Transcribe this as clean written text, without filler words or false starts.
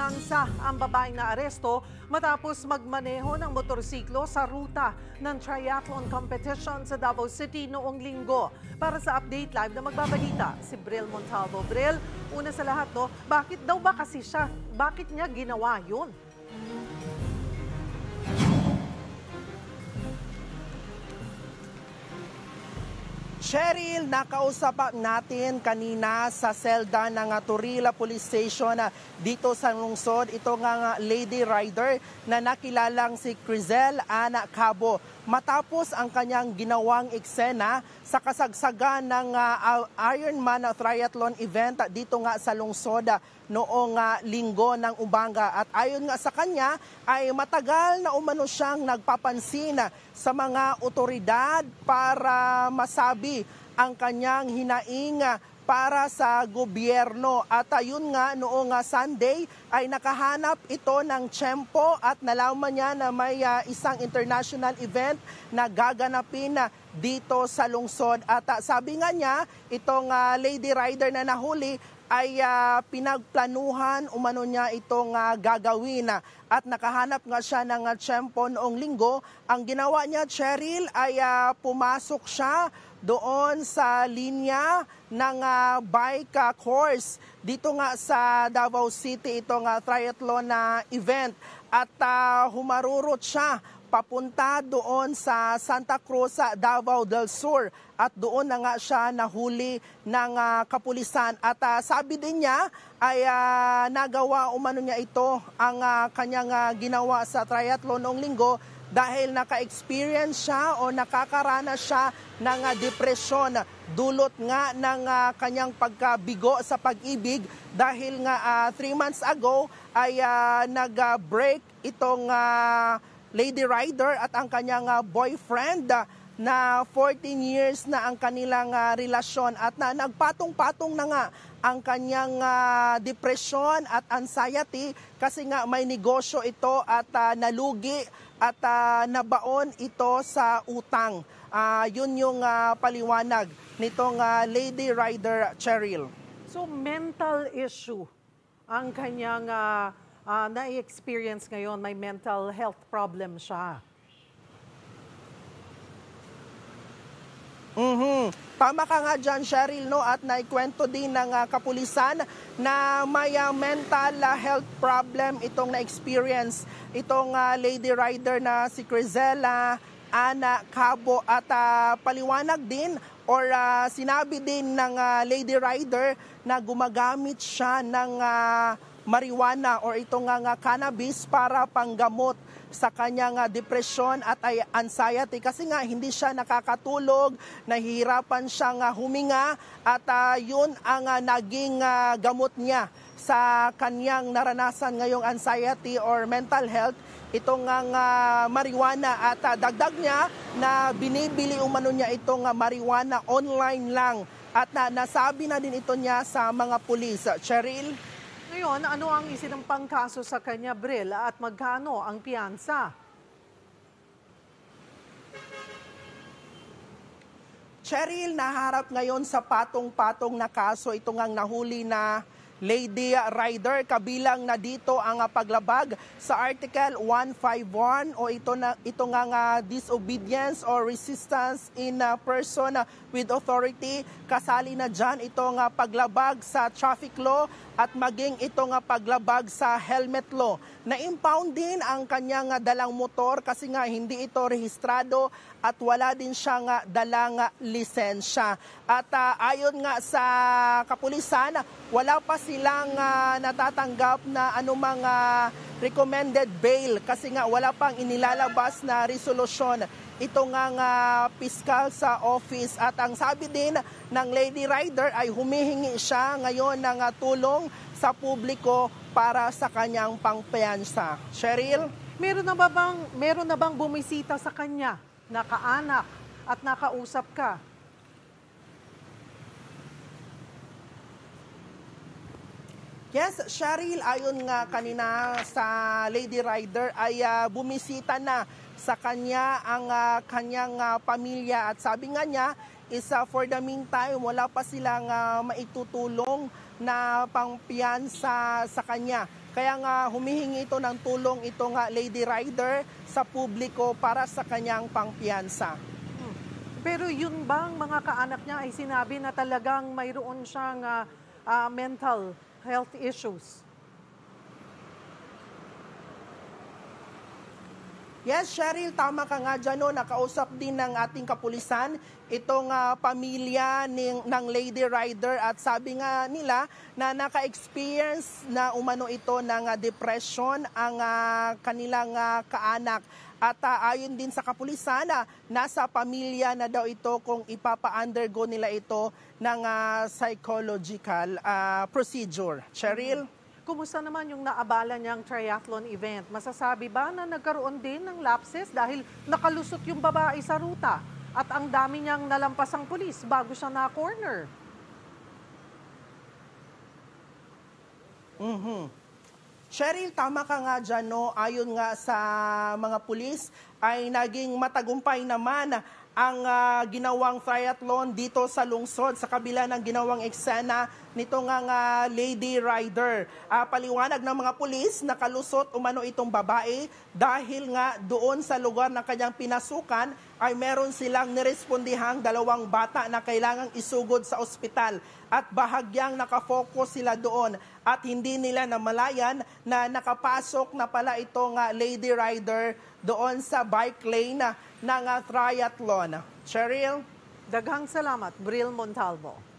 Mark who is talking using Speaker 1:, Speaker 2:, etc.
Speaker 1: Napiyansa ang babaeng na aresto matapos magmaneho ng motorsiklo sa ruta ng triathlon competition sa Davao City noong linggo. Para sa update live na magbabalita, si Bril Montalvo. Bril, una sa lahat, bakit daw ba kasi siya? Bakit niya ginawa yun?
Speaker 2: Cheryl, nakausap natin kanina sa selda ng Turila Police Station dito sa lungsod. Ito nga lady rider na nakilalang si Crizel Ana Cabo. Matapos ang kanyang ginawang eksena sa kasagsagan ng Ironman triathlon event dito nga sa lungsod noong linggo ng umaga. At ayon nga sa kanya ay matagal na umano siyang nagpapansin sa mga otoridad para masabi ang kanyang hinaing para sa gobyerno. At ayun nga, noong Sunday ay nakahanap ito ng tiyempo at nalaman niya na may isang international event na gaganapin dito sa lungsod. At sabi nga niya, itong lady rider na nahuli ay pinagplanuhan umano niya itong gagawin. At nakahanap nga siya ng tiyempo noong linggo. Ang ginawa niya, Cheryl, ay pumasok siya doon sa linya ng bike course dito nga sa Davao City, itong triathlon event. At humarurot siya papunta doon sa Santa Cruz, Davao del Sur. At doon na nga siya nahuli ng kapulisan. At sabi din niya ay nagawa umano niya ito ang kanyang ginawa sa triathlon noong linggo dahil naka-experience siya o nakakaranas siya ng depresyon dulot nga ng kanyang pagkabigo sa pag-ibig dahil nga 3 months ago ay nag-break itong lady rider at ang kanyang boyfriend na 14 years na ang kanilang relasyon at na nagpatong-patong na nga ang kanyang depression at anxiety kasi nga may negosyo ito at nalugi at nabaon ito sa utang. Yun yung paliwanag nitong lady rider, Cheryl.
Speaker 1: So mental issue ang kanyang na-experience ngayon, may mental health problem siya.
Speaker 2: Tama ka nga dyan, Cheryl, no? At naikwento din ng kapulisan na may mental health problem itong na-experience itong lady rider na si Crizella Ana Cabo. At paliwanag din or sinabi din ng lady rider na gumagamit siya ng marijuana or itong cannabis para panggamot sa kanyang depression at anxiety kasi nga hindi siya nakakatulog, nahihirapan siyang huminga at yun ang naging gamot niya sa kanyang naranasan ngayong anxiety or mental health, itong marijuana. At dagdag niya na binibili umano niya itong marijuana online lang at nasabi na din ito niya sa mga pulis. Cheryl?
Speaker 1: Ngayon, ano ang isinampang kaso sa kanya, Bril, at magkano ang piyansa?
Speaker 2: Cheryl, naharap ngayon sa patong-patong na kaso itong ang nahuli na lady rider. Kabilang na dito ang paglabag sa Article 151 o ito nga disobedience or resistance in person with authority. Kasali na dyan itong paglabag sa traffic law at maging itong paglabag sa helmet law. Na-impound din ang kanyang dalang motor kasi nga hindi ito rehistrado at wala din siyang dalang lisensya. At ayon nga sa kapulisan, wala pa silang natatanggap na anumang recommended bail kasi nga wala pang inilalabas na resolusyon ito nga piskal sa office. At ang sabi din ng lady rider ay humihingi siya ngayon ng tulong sa publiko para sa kanyang pangpiyansa. Cheryl?
Speaker 1: Meron na bang bumisita sa kanya, nakaanak at nakausap ka?
Speaker 2: Yes, Cheryl, ayon nga kanina sa lady rider ay bumisita na sa kanya ang kanyang pamilya at sabi nga niya is for the meantime wala pa silang maitutulong na pangpiyansa sa kanya Kaya nga humihingi ito ng tulong itong lady rider sa publiko para sa kanyang pangpiyansa.
Speaker 1: Pero yun bang mga kaanak niya ay sinabi na talagang mayroon siyang mental health issues?
Speaker 2: Yes, Cheryl, tama ka nga dyan. No? Nakausap din ng ating kapulisan itong pamilya ng Lady Rider at sabi nga nila na naka-experience na umano ito ng depression ang kanilang kaanak. At ayon din sa kapulisan, nasa pamilya na daw ito kung ipapa-undergo nila ito ng psychological procedure. Cheryl?
Speaker 1: Kumusta naman yung naabala niyang triathlon event? Masasabi ba na nagkaroon din ng lapses dahil nakalusot yung babae sa ruta at ang dami niyang nalampasang pulis bago siya na-corner?
Speaker 2: Cheryl, tama ka nga dyan, no? Ayon nga sa mga pulis ay naging matagumpay naman ang ginawang triathlon dito sa lungsod sa kabila ng ginawang eksena nito nga lady rider. Paliwanag ng mga pulis, nakalusot umano itong babae dahil nga doon sa lugar na kanyang pinasukan ay meron silang nirespondihang 2 bata na kailangang isugod sa ospital at bahagyang nakafocus sila doon at hindi nila namalayan na nakapasok na pala itong lady rider doon sa bike lane ng triathlon. Cheryl?
Speaker 1: Daghang salamat, Bril Montalvo.